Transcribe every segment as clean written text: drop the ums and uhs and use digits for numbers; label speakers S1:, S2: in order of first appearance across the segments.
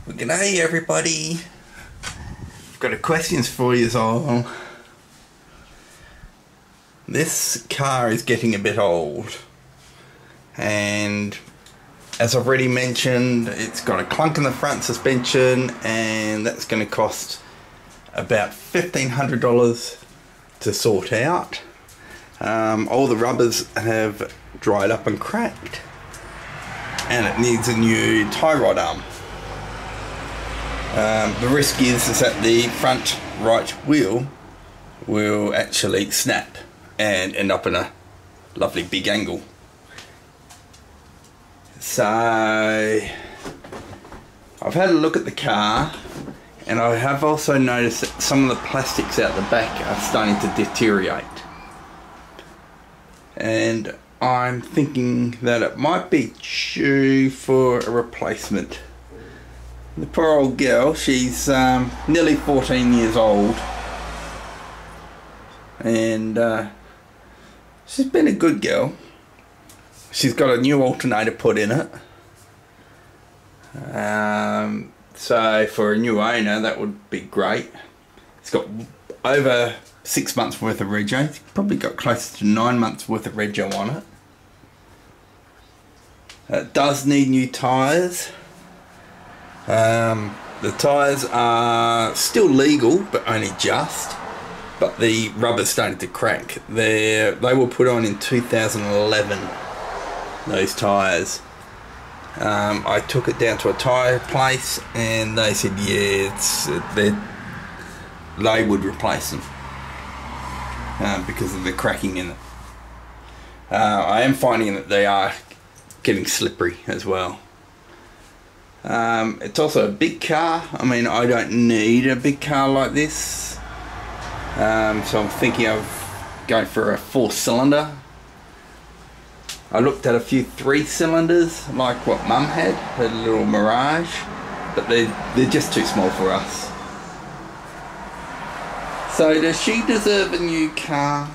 S1: Well, g'day everybody. I've got a questions for you all. This car is getting a bit old, and as I've already mentioned, it's got a clunk in the front suspension, and that's going to cost about $1,500 to sort out. All the rubbers have dried up and cracked, and it needs a new tie rod arm. The risk is that the front right wheel will actually snap and end up in a lovely big angle. So I've had a look at the car, and I have also noticed that some of the plastics out the back are starting to deteriorate, and I'm thinking that it might be due for a replacement. The poor old girl, she's nearly 14 years old, and she's been a good girl. She's got a new alternator put in it, so for a new owner that would be great. It's got over 6 months worth of rego. It's probably got close to 9 months worth of rego on it. It does need new tyres. The tyres are still legal, but only just. But the rubber's starting to crack. They were put on in 2011. Those tyres. I took it down to a tyre place, and they said, yeah, they would replace them because of the cracking in it. I am finding that they are getting slippery as well. It's also a big car. I mean, I don't need a big car like this, so I'm thinking of going for a 4-cylinder. I looked at a few 3-cylinders like what Mum had, her little Mirage, but they're just too small for us. So does she deserve a new car?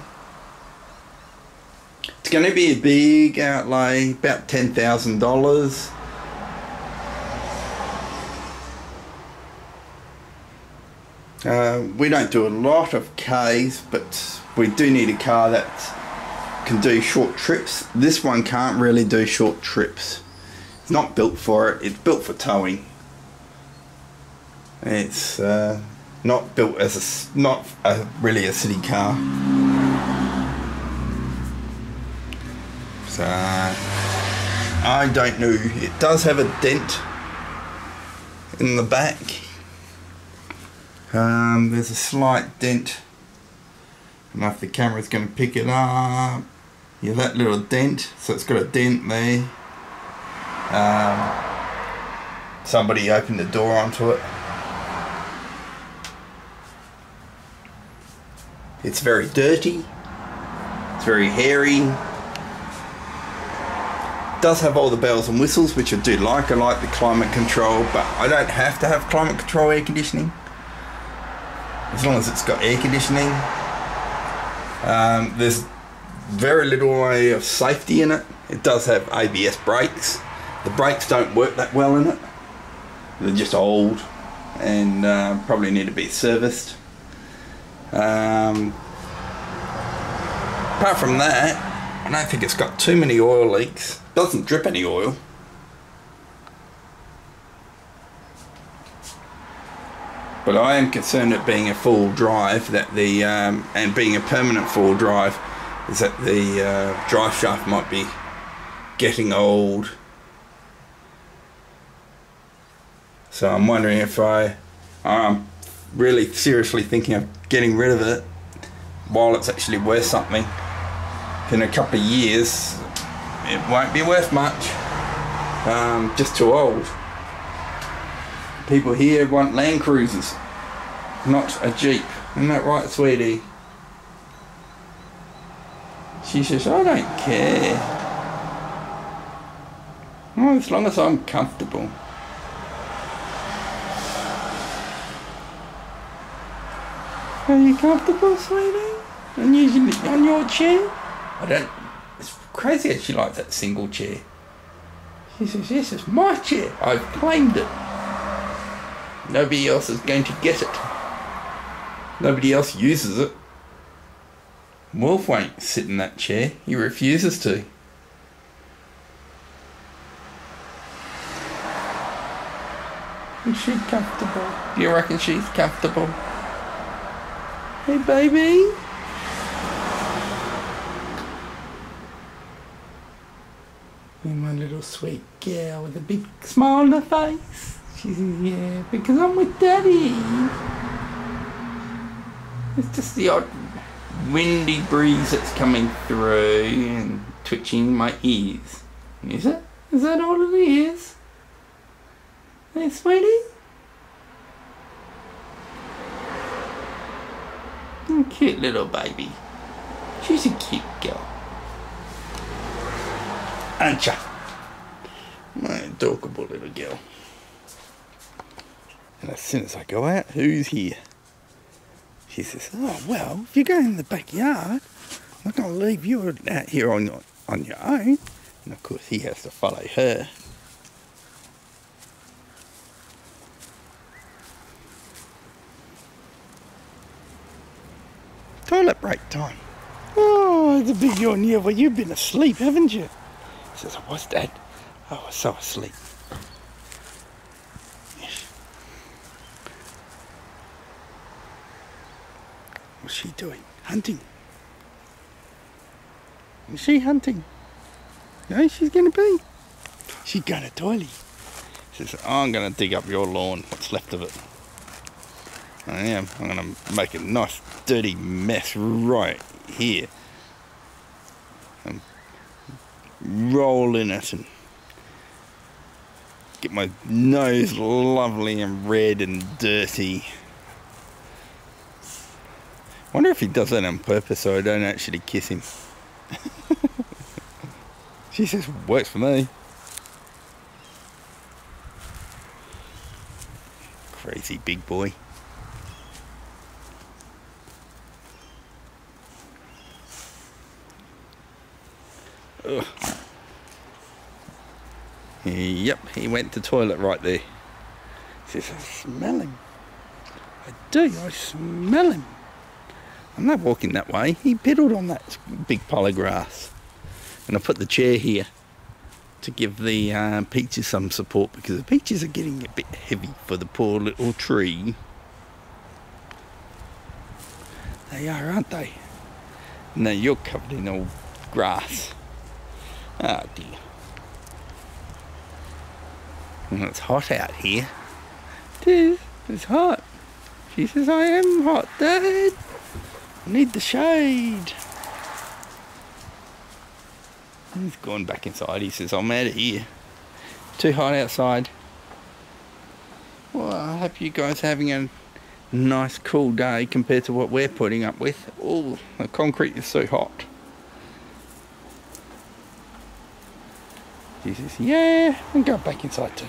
S1: It's going to be a big outlay, about $10,000. We don't do a lot of Ks, but we do need a car that can do short trips. This one can't really do short trips. It's not built for it. It's built for towing. It's not built as really a city car. So I don't know. It does have a dent in the back. There's a slight dent. I don't know if the camera's going to pick it up. Yeah, that little dent. So it's got a dent there. Somebody opened the door onto it. It's very dirty. It's very hairy. It does have all the bells and whistles, which I do like. I like the climate control, but I don't have to have climate control air conditioning. As long as it's got air conditioning. There's very little way of safety in it. It does have ABS brakes. The brakes don't work that well in it. They're just old and probably need to be serviced. Apart from that, I don't think it's got too many oil leaks. Doesn't drip any oil. But I am concerned at being a full drive that and being a permanent full drive, is that the drive shaft might be getting old. So I'm wondering if I'm really seriously thinking of getting rid of it while it's actually worth something. In a couple of years, it won't be worth much. Just too old. People here want Land Cruisers, not a Jeep. Isn't that right, sweetie? She says, I don't care. Well, as long as I'm comfortable. Are you comfortable, sweetie? On your chair? I don't... It's crazy how she likes that single chair. She says, yes, it's my chair. I've claimed it. Nobody else is going to get it. Nobody else uses it. Wolf won't sit in that chair. He refuses to. Is she comfortable? Do you reckon she's comfortable? Hey, baby. You're my little sweet girl with a big smile on her face. She says, yeah, because I'm with Daddy. It's just the odd windy breeze that's coming through and twitching my ears. Is it? Is that all it is? Hey, sweetie? Cute little baby. She's a cute girl. Aren't ya? My adorable little girl. And as soon as I go out, who's here? She says, oh, well, if you're going in the backyard, I'm not going to leave you out here on your own. And of course, he has to follow her. Toilet break time. Oh, it's a big yawn. Yeah, well, you've been asleep, haven't you? He says, I was, Dad. I was so asleep. Yes. What's she doing? Hunting. Is she hunting? No, she's going to be. She's going to toilet. She says, I'm going to dig up your lawn, what's left of it. I am. I'm going to make a nice dirty mess right here. And roll in it and get my nose lovely and red and dirty. I wonder if he does that on purpose so I don't actually kiss him. She says, works for me. Crazy big boy. Ugh. Yep, he went to toilet right there. He says, I smell him. I do, I smell him. I'm not walking that way. He piddled on that big pile of grass. And I put the chair here to give the peaches some support because the peaches are getting a bit heavy for the poor little tree. They are, aren't they? No, you're covered in all grass. Oh dear. Well, it's hot out here. It is. It's hot. She says, I am hot, Dad. I need the shade. He's gone back inside. He says, I'm out of here. Too hot outside. Well, I hope you guys are having a nice cool day compared to what we're putting up with. Oh, the concrete is so hot. He says, yeah, and go back inside too.